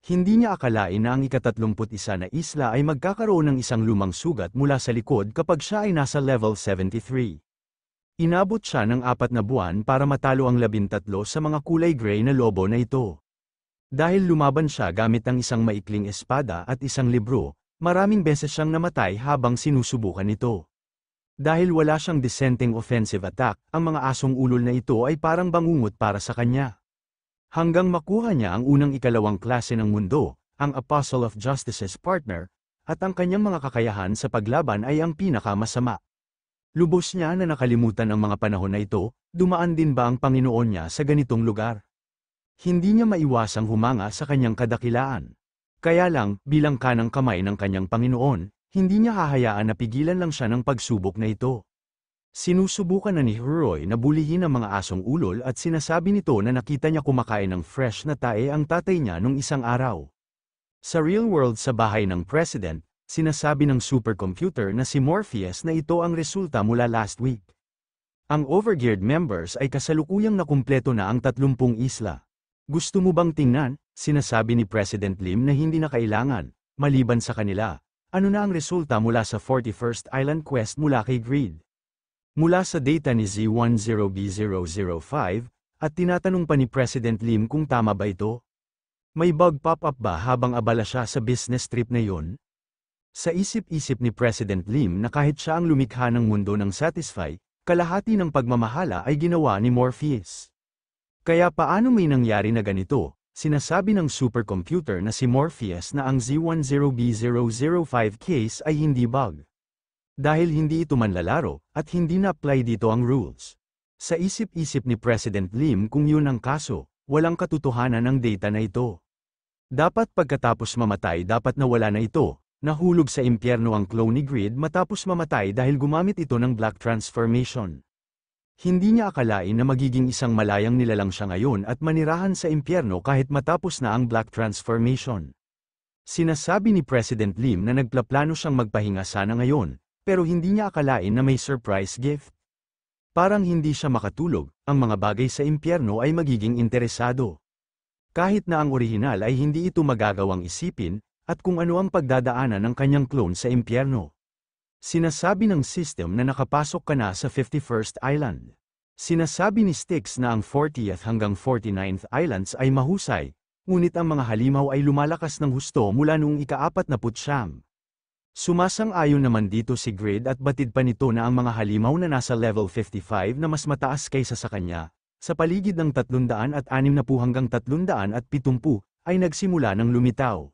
Hindi niya akalain na ang ika-31 na isla ay magkakaroon ng isang lumang sugat mula sa likod kapag siya ay nasa level 73. Inabot siya ng 4 na buwan para matalo ang 13 sa mga kulay gray na lobo na ito. Dahil lumaban siya gamit ang isang maikling espada at isang libro, maraming beses siyang namatay habang sinusubukan ito. Dahil wala siyang dissenting offensive attack, ang mga asong ulol na ito ay parang bangungot para sa kanya. Hanggang makuha niya ang unang ikalawang klase ng mundo, ang Apostle of Justice's partner, at ang kanyang mga kakayahan sa paglaban ay ang pinakamasama. Lubos niya na nakalimutan ang mga panahon na ito, dumaan din ba ang Panginoon niya sa ganitong lugar? Hindi niya maiwasang humanga sa kanyang kadakilaan. Kaya lang, bilang kanang kamay ng kanyang Panginoon, hindi niya hahayaan na pigilan lang siya ng pagsubok na ito. Sinusubukan na ni Huroy na bulihin ang mga asong ulol at sinasabi nito na nakita niya kumakain ng fresh na tae ang tatay niya nung isang araw. Sa real world sa bahay ng president, sinasabi ng supercomputer na si Morpheus na ito ang resulta mula last week. Ang overgeared members ay kasalukuyang nakumpleto na ang 30 isla. Gusto mo bang tingnan? Sinasabi ni President Lim na hindi na kailangan, maliban sa kanila. Ano na ang resulta mula sa 41st Island Quest mula kay Greed? Mula sa data ni Z10B005, at tinatanong pa ni President Lim kung tama ba ito? May bug pop-up ba habang abala siya sa business trip na yun? Sa isip-isip ni President Lim na kahit siya ang lumikha ng mundo ng Satisfy, kalahati ng pagmamahala ay ginawa ni Morpheus. Kaya paano may nangyari na ganito? Sinasabi ng supercomputer na si Morpheus na ang Z10B005 case ay hindi bug. Dahil hindi ito manlalaro, at hindi na-apply dito ang rules. Sa isip-isip ni President Lim kung yun ang kaso, walang katotohanan ang data na ito. Dapat pagkatapos mamatay dapat nawala na ito, nahulog sa impyerno ang clone ni Grid matapos mamatay dahil gumamit ito ng Black Transformation. Hindi niya akalain na magiging isang malayang nilalang siya ngayon at manirahan sa impyerno kahit matapos na ang Black Transformation. Sinasabi ni President Lim na nagplaplano siyang magpahinga sana ngayon, pero hindi niya akalain na may surprise gift. Parang hindi siya makatulog, ang mga bagay sa impyerno ay magiging interesado. Kahit na ang orihinal ay hindi ito magagawang isipin, at kung ano ang pagdadaanan ng kanyang clone sa impyerno. Sinasabi ng system na nakapasok ka na sa 51st Island. Sinasabi ni Styx na ang 40th hanggang 49th Islands ay mahusay, ngunit ang mga halimaw ay lumalakas ng husto mula noong ika-49. Sumasang-ayon naman dito si Grid at batid pa nito na ang mga halimaw na nasa level 55 na mas mataas kaysa sa kanya, sa paligid ng 360 hanggang 370, ay nagsimula ng lumitaw.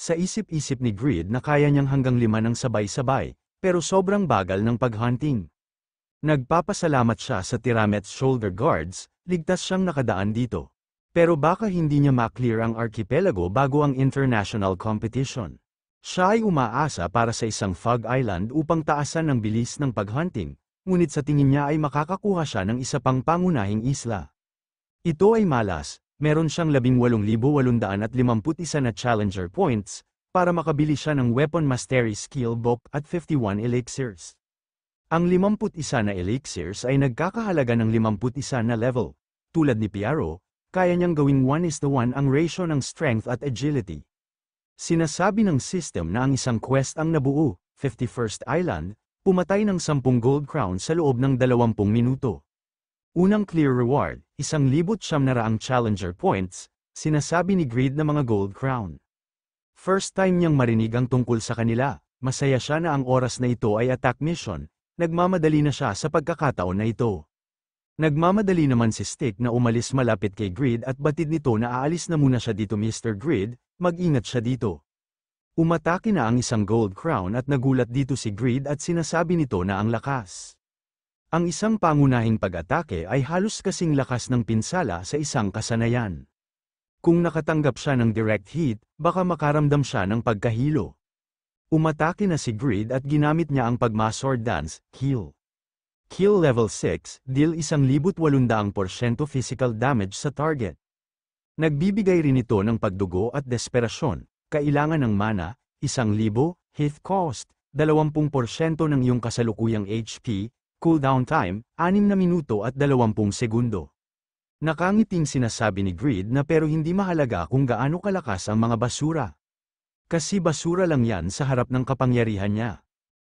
Sa isip-isip ni Grid na kaya niyang hanggang 5 ng sabay-sabay, pero sobrang bagal ng paghunting. Nagpapasalamat siya sa Tiramets shoulder guards, ligtas siyang nakadaan dito. Pero baka hindi niya ma-clear ang archipelago bago ang international competition. Siya ay umaasa para sa isang fog island upang taasan ang bilis ng paghunting, ngunit sa tingin niya ay makakakuha siya ng isa pang pangunahing isla. Ito ay malas, meron siyang 18,851 na challenger points, para makabili siya ng Weapon Mastery Skill Book at 51 elixirs. Ang 51 na elixirs ay nagkakahalaga ng 51 na level. Tulad ni Piaro, kaya niyang gawing 1:1 ang ratio ng strength at agility. Sinasabi ng system na ang isang quest ang nabuo, 51st Island, pumatay ng 10 gold crown sa loob ng 20 minuto. Unang clear reward, 1,900 challenger points, sinasabi ni Grid na mga gold crown. First time niyang marinig ang tungkol sa kanila, masaya siya na ang oras na ito ay attack mission, nagmamadali na siya sa pagkakataon na ito. Nagmamadali naman si Stick na umalis malapit kay Grid at batid nito na aalis na muna siya dito Mr. Grid, mag-ingat siya dito. Umatake na ang isang gold crown at nagulat dito si Grid at sinasabi nito na ang lakas. Ang isang pangunahing pag-atake ay halos kasing lakas ng pinsala sa isang kasanayan. Kung nakatanggap siya ng direct hit, baka makaramdam siya ng pagkahilo. Umatake na si Grid at ginamit niya ang pagma-sword dance, heal. Kill level 6, deal 1,800% physical damage sa target. Nagbibigay rin ito ng pagdugo at desperasyon, kailangan ng mana, 1,000, hit cost, 20% ng iyong kasalukuyang HP, cooldown time, 6 na minuto at 20 segundo. Nakangiting sinasabi ni Grid na pero hindi mahalaga kung gaano kalakas ang mga basura. Kasi basura lang yan sa harap ng kapangyarihan niya.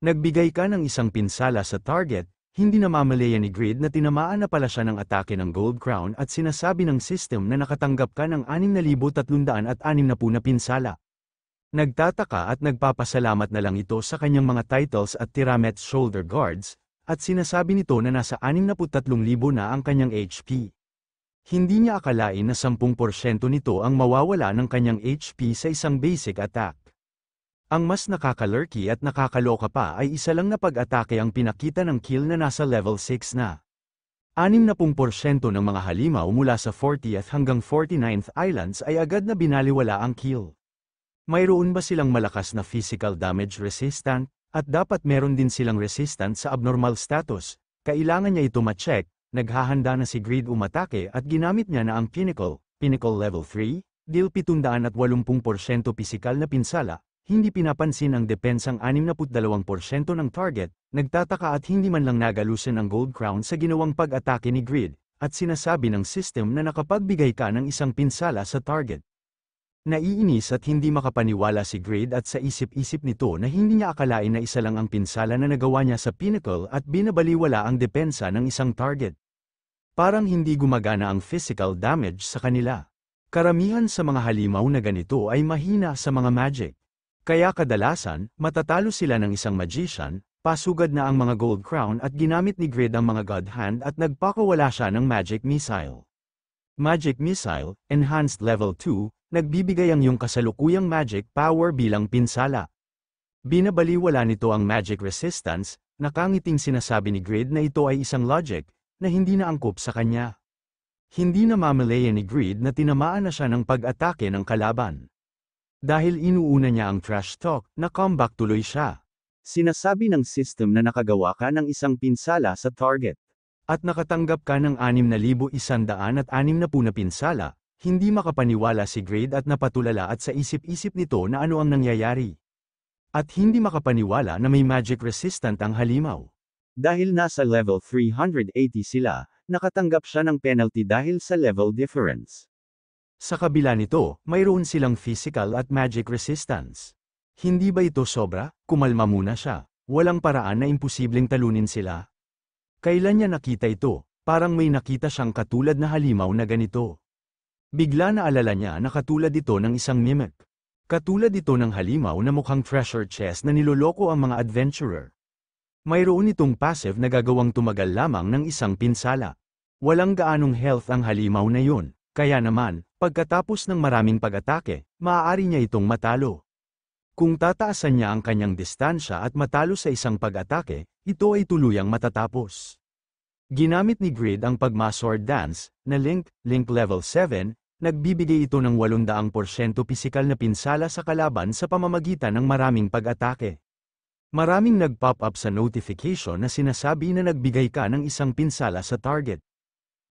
Nagbigay ka ng isang pinsala sa target, hindi namamalayan ni Grid na tinamaan na pala siya ng atake ng Gold Crown at sinasabi ng system na nakatanggap ka ng 6,360 na pinsala. Nagtataka at nagpapasalamat na lang ito sa kanyang mga titles at Tiramets shoulder guards, at sinasabi nito na nasa 63,000 na ang kanyang HP. Hindi niya akalain na 10% nito ang mawawala ng kanyang HP sa isang basic attack. Ang mas nakakalurky at nakakaloka pa ay isa lang na pag-atake ang pinakita ng kill na nasa level 6 na. 60% ng mga halimaw mula sa 40th hanggang 49th Islands ay agad na binaliwala ang kill. Mayroon ba silang malakas na physical damage resistant, at dapat meron din silang resistant sa abnormal status, kailangan niya ito ma-check, naghahanda na si Grid umatake at ginamit niya na ang Pinnacle level 3, deal 780% pisikal na pinsala. Hindi pinapansin ang depensang 62% ng target, nagtataka at hindi man lang nagalusin ang Gold Crown sa ginawang pag-atake ni Grid, at sinasabi ng system na nakapagbigay ka ng isang pinsala sa target. Naiinis at hindi makapaniwala si Grid at sa isip-isip nito na hindi niya akalain na isa lang ang pinsala na nagawa niya sa Pinnacle at binabaliwala ang depensa ng isang target. Parang hindi gumagana ang physical damage sa kanila. Karamihan sa mga halimaw na ganito ay mahina sa mga magic. Kaya kadalasan, matatalo sila ng isang magician, pasugad na ang mga Gold Crown at ginamit ni Grid ang mga God Hand at nagpakawala siya ng Magic Missile. Magic Missile, Enhanced Level 2, nagbibigay ang iyong kasalukuyang magic power bilang pinsala. Binabaliwala nito ang magic resistance, nakangiting sinasabi ni Grid na ito ay isang logic, na hindi naangkop sa kanya. Hindi namamalayan ni Greed na tinamaan na siya ng pag-atake ng kalaban. Dahil inuuna niya ang trash talk, na-comeback tuloy siya. Sinasabi ng system na nakagawa ka ng isang pinsala sa target. At nakatanggap ka ng 6,160 na pinsala, hindi makapaniwala si Greed at napatulala at sa isip-isip nito na ano ang nangyayari. At hindi makapaniwala na may magic resistant ang halimaw. Dahil nasa level 380 sila, nakatanggap siya ng penalty dahil sa level difference. Sa kabila nito, mayroon silang physical at magic resistance. Hindi ba ito sobra? Kumalma muna siya. Walang paraan na imposibleng talunin sila. Kailan niya nakita ito? Parang may nakita siyang katulad na halimaw na ganito. Bigla naalala niya na katulad ito ng isang mimic. Katulad ito ng halimaw na mukhang treasure chest na niloloko ang mga adventurer. Mayroon itong passive na gagawang tumagal lamang ng isang pinsala. Walang gaanong health ang halimaw na yun, kaya naman, pagkatapos ng maraming pag-atake, maaari niya itong matalo. Kung tataasan niya ang kanyang distansya at matalo sa isang pag-atake, ito ay tuluyang matatapos. Ginamit ni Greed ang Pagma Sword Dance, na Link Level 7, nagbibigay ito ng 800% pisikal na pinsala sa kalaban sa pamamagitan ng maraming pag-atake. Maraming nag-pop up sa notification na sinasabi na nagbigay ka ng isang pinsala sa target.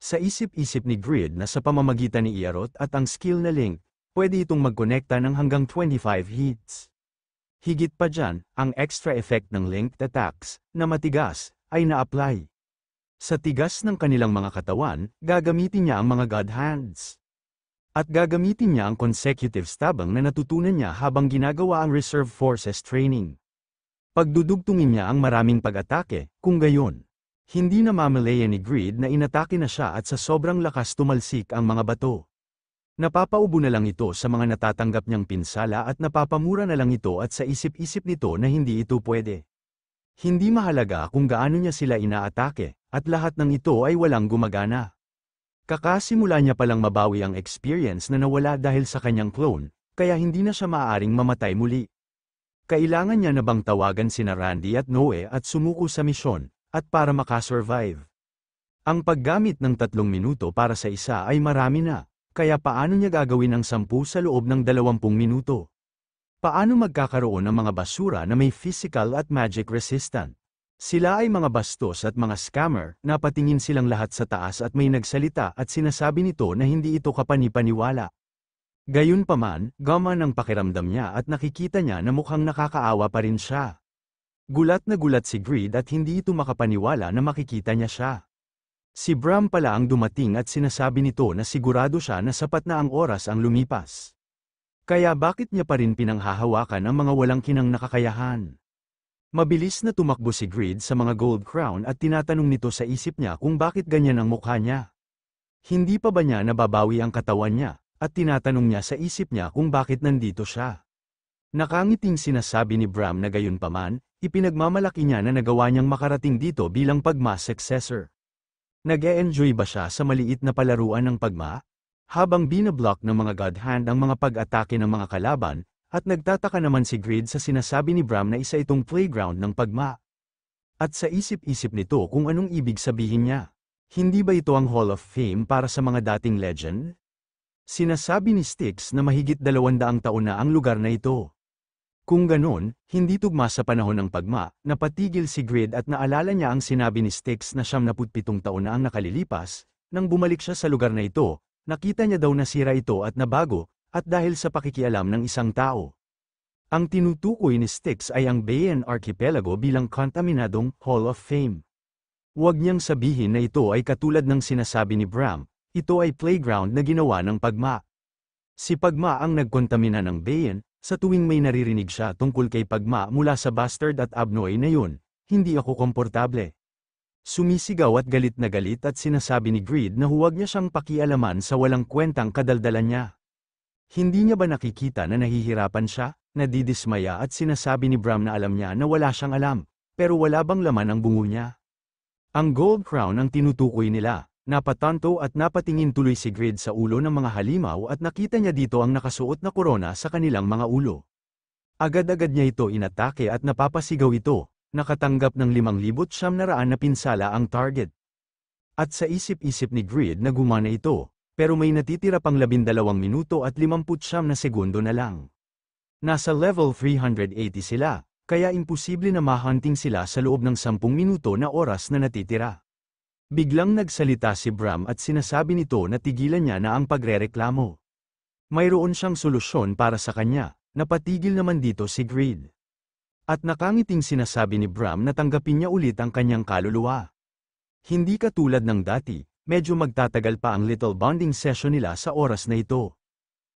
Sa isip-isip ni Greed na sa pamamagitan ni Iarot at ang skill na Link, pwede itong magkonekta ng hanggang 25 hits. Higit pa dyan, ang extra effect ng linked attacks, na matigas, ay na-apply. Sa tigas ng kanilang mga katawan, gagamitin niya ang mga God Hands. At gagamitin niya ang consecutive stabang na natutunan niya habang ginagawa ang Reserve Forces training. Pagdudugtungin niya ang maraming pag-atake, kung gayon. Hindi namamalayan ni Greed na inatake na siya at sa sobrang lakas tumalsik ang mga bato. Napapaubo na lang ito sa mga natatanggap niyang pinsala at napapamura na lang ito at sa isip-isip nito na hindi ito pwede. Hindi mahalaga kung gaano niya sila inaatake, at lahat ng ito ay walang gumagana. Kakasimula niya palang mabawi ang experience na nawala dahil sa kanyang clone, kaya hindi na siya maaaring mamatay muli. Kailangan niya na bang tawagan sina Randy at Noe at sumuko sa misyon, at para makasurvive. Ang paggamit ng 3 minuto para sa isa ay marami na, kaya paano niya gagawin ang 10 sa loob ng 20 minuto? Paano magkakaroon ng mga basura na may physical at magic resistant? Sila ay mga bastos at mga scammer, napatingin silang lahat sa taas at may nagsalita at sinasabi nito na hindi ito kapanipaniwala. Gayunpaman, gaman ang pakiramdam niya at nakikita niya na mukhang nakakaawa pa rin siya. Gulat na gulat si Greed at hindi ito makapaniwala na makikita niya siya. Si Bram pala ang dumating at sinasabi nito na sigurado siya na sapat na ang oras ang lumipas. Kaya bakit niya pa rin pinanghahawakan ang mga walang kinang nakakayahan? Mabilis na tumakbo si Greed sa mga gold crown at tinatanong nito sa isip niya kung bakit ganyan ang mukha niya. Hindi pa ba niya nababawi ang katawan niya? At tinatanong niya sa isip niya kung bakit nandito siya. Nakangiting sinasabi ni Bram na gayunpaman, ipinagmamalaki niya na nagawa niyang makarating dito bilang Pagma successor. Nag-e-enjoy ba siya sa maliit na palaruan ng Pagma? Habang binablock ng mga God Hand ang mga pag-atake ng mga kalaban, at nagtataka naman si Greed sa sinasabi ni Bram na isa itong playground ng Pagma. At sa isip-isip nito kung anong ibig sabihin niya. Hindi ba ito ang Hall of Fame para sa mga dating legend? Sinasabi ni Styx na mahigit 200 taon na ang lugar na ito. Kung ganon, hindi tugma sa panahon ng Pagma, napatigil si Greed at naalala niya ang sinabi ni Styx na 77 taon na ang nakalilipas, nang bumalik siya sa lugar na ito, nakita niya daw na sira ito at nabago, at dahil sa pakikialam ng isang tao. Ang tinutukoy ni Styx ay ang Bayan Archipelago bilang kontaminadong Hall of Fame. Huwag niyang sabihin na ito ay katulad ng sinasabi ni Bram. Ito ay playground na ginawa ng Pagma. Si Pagma ang nagkontamina ng Bayan, sa tuwing may naririnig siya tungkol kay Pagma mula sa Bastard at Abnoy na yun, hindi ako komportable. Sumisigaw at galit at sinasabi ni Greed na huwag niya siyang pakialaman sa walang kwentang kadaldalan niya. Hindi niya ba nakikita na nahihirapan siya, nadidismaya at sinasabi ni Bram na alam niya na wala siyang alam, pero wala bang laman ang bungo niya? Ang gold crown ang tinutukoy nila. Napatanto at napatingin tuloy si Greed sa ulo ng mga halimaw at nakita niya dito ang nakasuot na korona sa kanilang mga ulo. Agad-agad niya ito inatake at napapasigaw ito, nakatanggap ng 5,900 na pinsala ang target. At sa isip-isip ni Grid na gumana ito, pero may natitira pang 12 minuto at 59 na segundo na lang. Nasa level 380 sila, kaya imposible na mahunting sila sa loob ng 10 minuto na oras na natitira. Biglang nagsalita si Bram at sinasabi nito na tigilan niya na ang pagrereklamo. Mayroon siyang solusyon para sa kanya, napatigil naman dito si Grid. At nakangiting sinasabi ni Bram na tanggapin niya ulit ang kanyang kaluluwa. Hindi katulad ng dati, medyo magtatagal pa ang little bonding session nila sa oras na ito.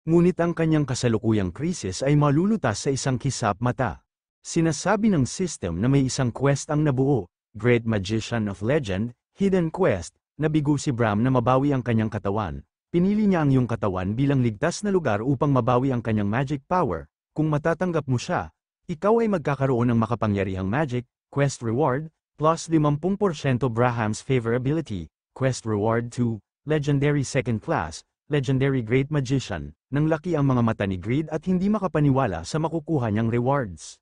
Ngunit ang kanyang kasalukuyang krisis ay malulutas sa isang kisap mata. Sinasabi ng system na may isang quest ang nabuo, Great Magician of Legend, Hidden Quest, nabigo si Bram na mabawi ang kanyang katawan. Pinili niya ang iyong katawan bilang ligtas na lugar upang mabawi ang kanyang magic power. Kung matatanggap mo siya, ikaw ay magkakaroon ng makapangyarihang magic, quest reward, plus 50% Braham's favorability, quest reward 2, legendary second class, legendary great magician. Nang laki ang mga mata ni Grid at hindi makapaniwala sa makukuha niyang rewards.